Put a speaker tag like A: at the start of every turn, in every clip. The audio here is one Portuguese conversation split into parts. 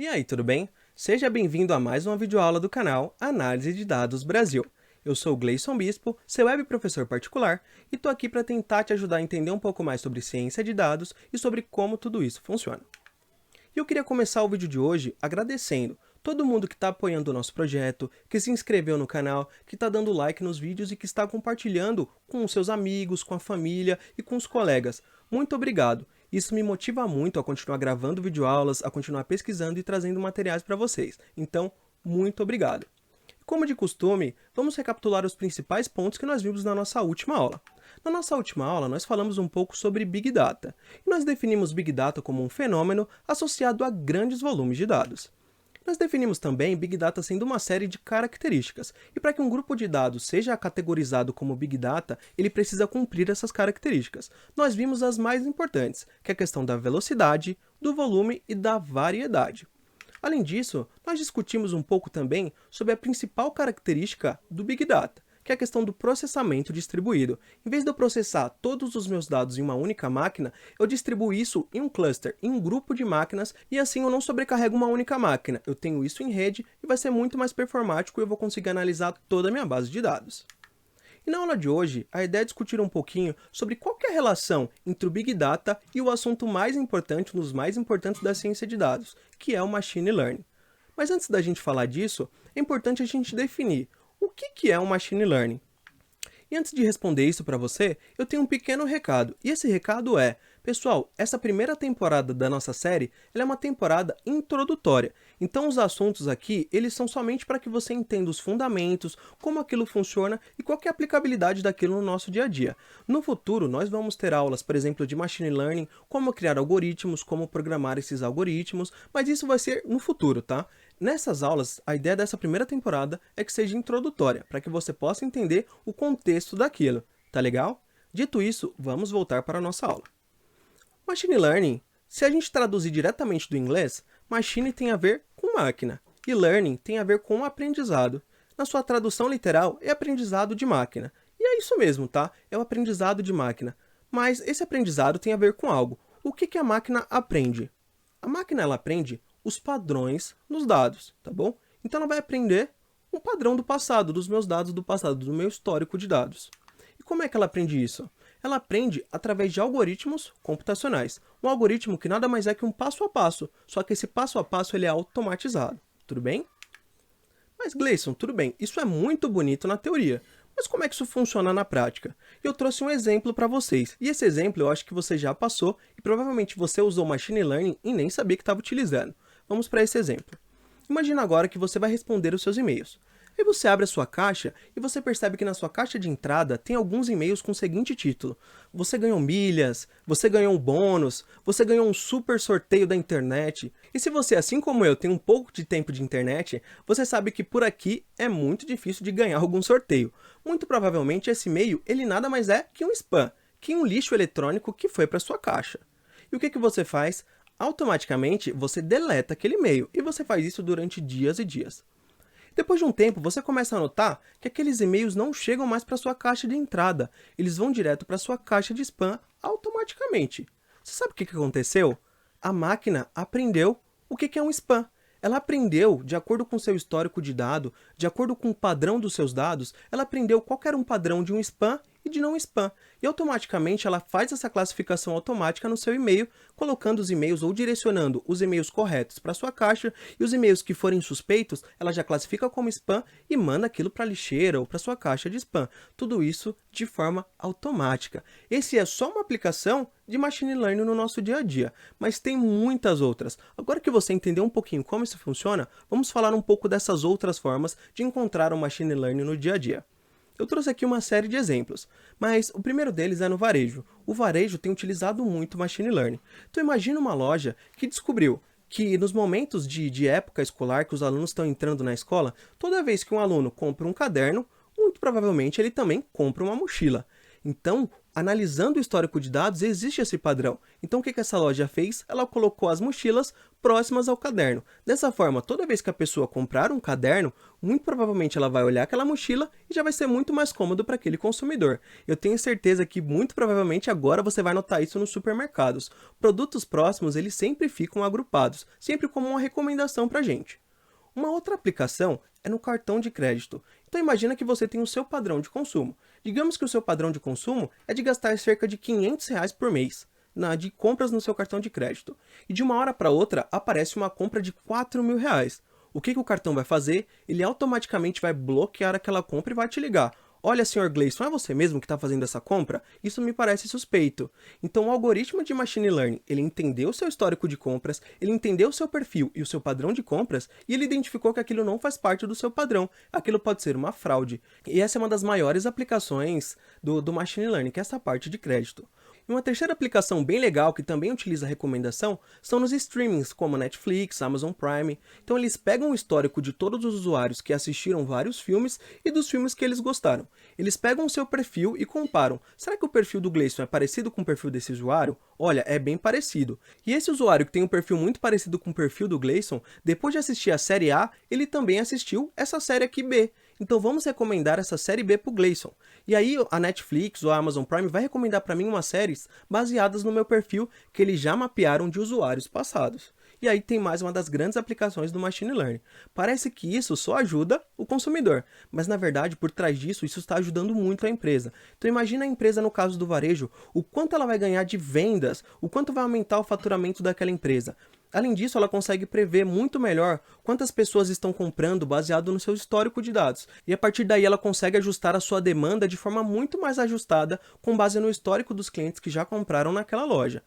A: E aí, tudo bem? Seja bem-vindo a mais uma videoaula do canal Análise de Dados Brasil. Eu sou o Gleison Bispo, seu web professor particular, e estou aqui para tentar te ajudar a entender um pouco mais sobre ciência de dados e sobre como tudo isso funciona. E eu queria começar o vídeo de hoje agradecendo todo mundo que está apoiando o nosso projeto, que se inscreveu no canal, que está dando like nos vídeos e que está compartilhando com os seus amigos, com a família e com os colegas. Muito obrigado! Isso me motiva muito a continuar gravando videoaulas, a continuar pesquisando e trazendo materiais para vocês. Então, muito obrigado! Como de costume, vamos recapitular os principais pontos que nós vimos na nossa última aula. Na nossa última aula, nós falamos um pouco sobre Big Data, e nós definimos Big Data como um fenômeno associado a grandes volumes de dados. Nós definimos também Big Data sendo uma série de características, e para que um grupo de dados seja categorizado como Big Data, ele precisa cumprir essas características. Nós vimos as mais importantes, que é a questão da velocidade, do volume e da variedade. Além disso, nós discutimos um pouco também sobre a principal característica do Big Data, que é a questão do processamento distribuído. Em vez de eu processar todos os meus dados em uma única máquina, eu distribuo isso em um cluster, em um grupo de máquinas, e assim eu não sobrecarrego uma única máquina. Eu tenho isso em rede e vai ser muito mais performático e eu vou conseguir analisar toda a minha base de dados. E na aula de hoje, a ideia é discutir um pouquinho sobre qual que é a relação entre o Big Data e o assunto mais importante, um dos mais importantes da ciência de dados, que é o Machine Learning. Mas antes da gente falar disso, é importante a gente definir o que é o Machine Learning. E antes de responder isso para você, eu tenho um pequeno recado, e esse recado é: pessoal, essa primeira temporada da nossa série, ela é uma temporada introdutória. Então os assuntos aqui, eles são somente para que você entenda os fundamentos, como aquilo funciona e qual que é a aplicabilidade daquilo no nosso dia a dia. No futuro, nós vamos ter aulas, por exemplo, de Machine Learning, como criar algoritmos, como programar esses algoritmos, mas isso vai ser no futuro, tá? Nessas aulas, a ideia dessa primeira temporada é que seja introdutória, para que você possa entender o contexto daquilo, tá legal? Dito isso, vamos voltar para a nossa aula. Machine Learning, se a gente traduzir diretamente do inglês, machine tem a ver com máquina, e learning tem a ver com aprendizado. Na sua tradução literal, é aprendizado de máquina. E é isso mesmo, tá? É o aprendizado de máquina. Mas esse aprendizado tem a ver com algo. O que a máquina aprende? A máquina ela aprende os padrões nos dados, tá bom? Então ela vai aprender um padrão do passado, dos meus dados do passado, do meu histórico de dados. E como é que ela aprende isso? Ela aprende através de algoritmos computacionais. Um algoritmo que nada mais é que um passo a passo, só que esse passo a passo ele é automatizado, tudo bem? Mas Gleison, tudo bem, isso é muito bonito na teoria, mas como é que isso funciona na prática? Eu trouxe um exemplo para vocês, e esse exemplo eu acho que você já passou e provavelmente você usou Machine Learning e nem sabia que estava utilizando. Vamos para esse exemplo. Imagina agora que você vai responder os seus e-mails. Aí você abre a sua caixa e você percebe que na sua caixa de entrada tem alguns e-mails com o seguinte título: você ganhou milhas, você ganhou um bônus, você ganhou um super sorteio da internet. E se você, assim como eu, tem um pouco de tempo de internet, você sabe que por aqui é muito difícil de ganhar algum sorteio. Muito provavelmente esse e-mail ele nada mais é que um spam, que um lixo eletrônico que foi para sua caixa. E o que você faz? Automaticamente você deleta aquele e-mail, e você faz isso durante dias e dias. Depois de um tempo, você começa a notar que aqueles e-mails não chegam mais para sua caixa de entrada, eles vão direto para sua caixa de spam automaticamente. Você sabe o que aconteceu? A máquina aprendeu o que é um spam. Ela aprendeu, de acordo com seu histórico de dado, de acordo com o padrão dos seus dados, ela aprendeu qual era um padrão de um spam e de não spam. E automaticamente ela faz essa classificação automática no seu e-mail, colocando os e-mails ou direcionando os e-mails corretos para sua caixa, e os e-mails que forem suspeitos, ela já classifica como spam e manda aquilo para a lixeira ou para sua caixa de spam. Tudo isso de forma automática. Esse é só uma aplicação de Machine Learning no nosso dia a dia, mas tem muitas outras. Agora que você entendeu um pouquinho como isso funciona, vamos falar um pouco dessas outras formas de encontrar o Machine Learning no dia a dia. Eu trouxe aqui uma série de exemplos, mas o primeiro deles é no varejo. O varejo tem utilizado muito Machine Learning. Então imagina uma loja que descobriu que nos momentos de época escolar que os alunos estão entrando na escola, toda vez que um aluno compra um caderno, muito provavelmente ele também compra uma mochila. Então, analisando o histórico de dados, existe esse padrão. Então, o que essa loja fez? Ela colocou as mochilas próximas ao caderno. Dessa forma, toda vez que a pessoa comprar um caderno, muito provavelmente ela vai olhar aquela mochila e já vai ser muito mais cômodo para aquele consumidor. Eu tenho certeza que muito provavelmente agora você vai notar isso nos supermercados. Produtos próximos, eles sempre ficam agrupados, sempre como uma recomendação para a gente. Uma outra aplicação é no cartão de crédito. Então imagina que você tem o seu padrão de consumo. Digamos que o seu padrão de consumo é de gastar cerca de R$ 500 por mês de compras no seu cartão de crédito. E de uma hora para outra aparece uma compra de R$ 4.000. O que o cartão vai fazer? Ele automaticamente vai bloquear aquela compra e vai te ligar. Olha, Sr. Gleison, é você mesmo que está fazendo essa compra? Isso me parece suspeito. Então, o algoritmo de Machine Learning, ele entendeu o seu histórico de compras, ele entendeu o seu perfil e o seu padrão de compras, e ele identificou que aquilo não faz parte do seu padrão. Aquilo pode ser uma fraude. E essa é uma das maiores aplicações do Machine Learning, que é essa parte de crédito. E uma terceira aplicação bem legal, que também utiliza recomendação, são nos streamings, como Netflix, Amazon Prime. Então eles pegam o histórico de todos os usuários que assistiram vários filmes e dos filmes que eles gostaram. Eles pegam o seu perfil e comparam. Será que o perfil do Gleison é parecido com o perfil desse usuário? Olha, é bem parecido. E esse usuário que tem um perfil muito parecido com o perfil do Gleison, depois de assistir a série A, ele também assistiu essa série aqui B. Então vamos recomendar essa série B para o Gleison. E aí a Netflix ou a Amazon Prime vai recomendar para mim umas séries baseadas no meu perfil que eles já mapearam de usuários passados. E aí tem mais uma das grandes aplicações do Machine Learning. Parece que isso só ajuda o consumidor, mas na verdade por trás disso isso está ajudando muito a empresa. Então imagina a empresa no caso do varejo, o quanto ela vai ganhar de vendas, o quanto vai aumentar o faturamento daquela empresa. Além disso, ela consegue prever muito melhor quantas pessoas estão comprando baseado no seu histórico de dados. E a partir daí ela consegue ajustar a sua demanda de forma muito mais ajustada com base no histórico dos clientes que já compraram naquela loja.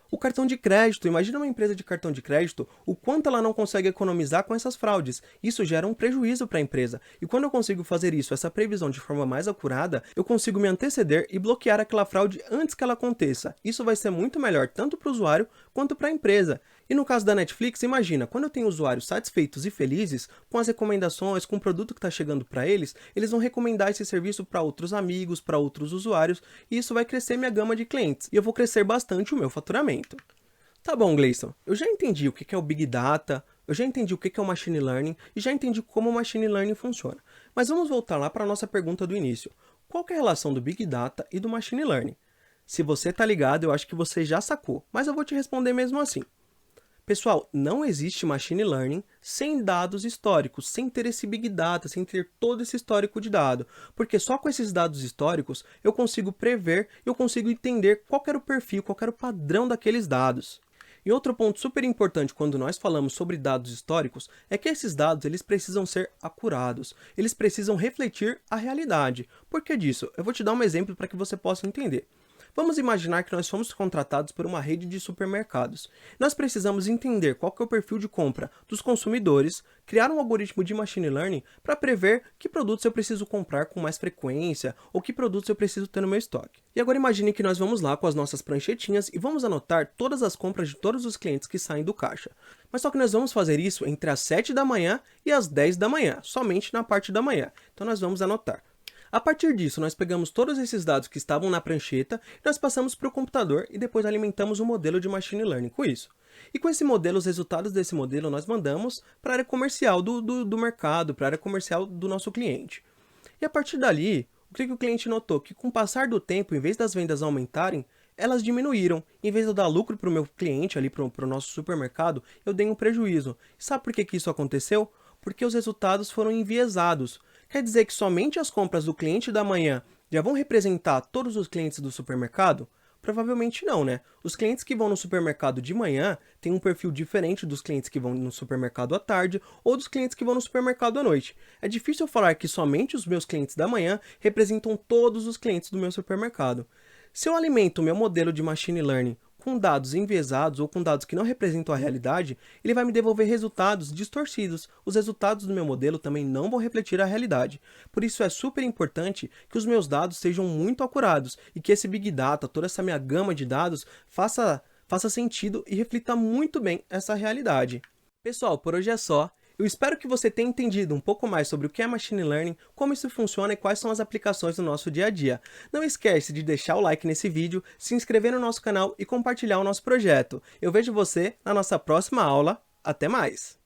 A: O cartão de crédito, imagina uma empresa de cartão de crédito, o quanto ela não consegue economizar com essas fraudes. Isso gera um prejuízo para a empresa. E quando eu consigo fazer isso, essa previsão de forma mais acurada, eu consigo me anteceder e bloquear aquela fraude antes que ela aconteça. Isso vai ser muito melhor tanto para o usuário quanto para a empresa. E no caso da Netflix, imagina, quando eu tenho usuários satisfeitos e felizes com as recomendações, com o produto que está chegando para eles, eles vão recomendar esse serviço para outros amigos, para outros usuários, e isso vai crescer minha gama de clientes, e eu vou crescer bastante o meu faturamento. Tá bom, Gleison, eu já entendi o que é o Big Data, eu já entendi o que é o Machine Learning, e já entendi como o Machine Learning funciona. Mas vamos voltar lá para a nossa pergunta do início. Qual que é a relação do Big Data e do Machine Learning? Se você tá ligado, eu acho que você já sacou, mas eu vou te responder mesmo assim. Pessoal, não existe Machine Learning sem dados históricos, sem ter esse Big Data, sem ter todo esse histórico de dado. Porque só com esses dados históricos eu consigo prever, eu consigo entender qual era o perfil, qual era o padrão daqueles dados. E outro ponto super importante quando nós falamos sobre dados históricos é que esses dados eles precisam ser acurados, eles precisam refletir a realidade. Por que disso? Eu vou te dar um exemplo para que você possa entender. Vamos imaginar que nós fomos contratados por uma rede de supermercados. Nós precisamos entender qual que é o perfil de compra dos consumidores, criar um algoritmo de machine learning para prever que produtos eu preciso comprar com mais frequência ou que produtos eu preciso ter no meu estoque. E agora imagine que nós vamos lá com as nossas pranchetinhas e vamos anotar todas as compras de todos os clientes que saem do caixa. Mas só que nós vamos fazer isso entre as 7 da manhã e as 10 da manhã, somente na parte da manhã. Então nós vamos anotar. A partir disso, nós pegamos todos esses dados que estavam na prancheta, nós passamos para o computador e depois alimentamos um modelo de machine learning com isso. E com esse modelo, os resultados desse modelo nós mandamos para a área comercial do mercado, para a área comercial do nosso cliente. E a partir dali, o que o cliente notou? Que com o passar do tempo, em vez das vendas aumentarem, elas diminuíram. Em vez de eu dar lucro para o meu cliente, ali para o nosso supermercado, eu dei um prejuízo. E sabe por que isso aconteceu? Porque os resultados foram enviesados. Quer dizer que somente as compras do cliente da manhã já vão representar todos os clientes do supermercado? Provavelmente não, né? Os clientes que vão no supermercado de manhã têm um perfil diferente dos clientes que vão no supermercado à tarde ou dos clientes que vão no supermercado à noite. É difícil falar que somente os meus clientes da manhã representam todos os clientes do meu supermercado. Se eu alimento o meu modelo de machine learning com dados enviesados ou com dados que não representam a realidade, ele vai me devolver resultados distorcidos. Os resultados do meu modelo também não vão refletir a realidade. Por isso é super importante que os meus dados sejam muito acurados e que esse Big Data, toda essa minha gama de dados, faça sentido e reflita muito bem essa realidade. Pessoal, por hoje é só. Eu espero que você tenha entendido um pouco mais sobre o que é Machine Learning, como isso funciona e quais são as aplicações no nosso dia a dia. Não esquece de deixar o like nesse vídeo, se inscrever no nosso canal e compartilhar o nosso projeto. Eu vejo você na nossa próxima aula. Até mais!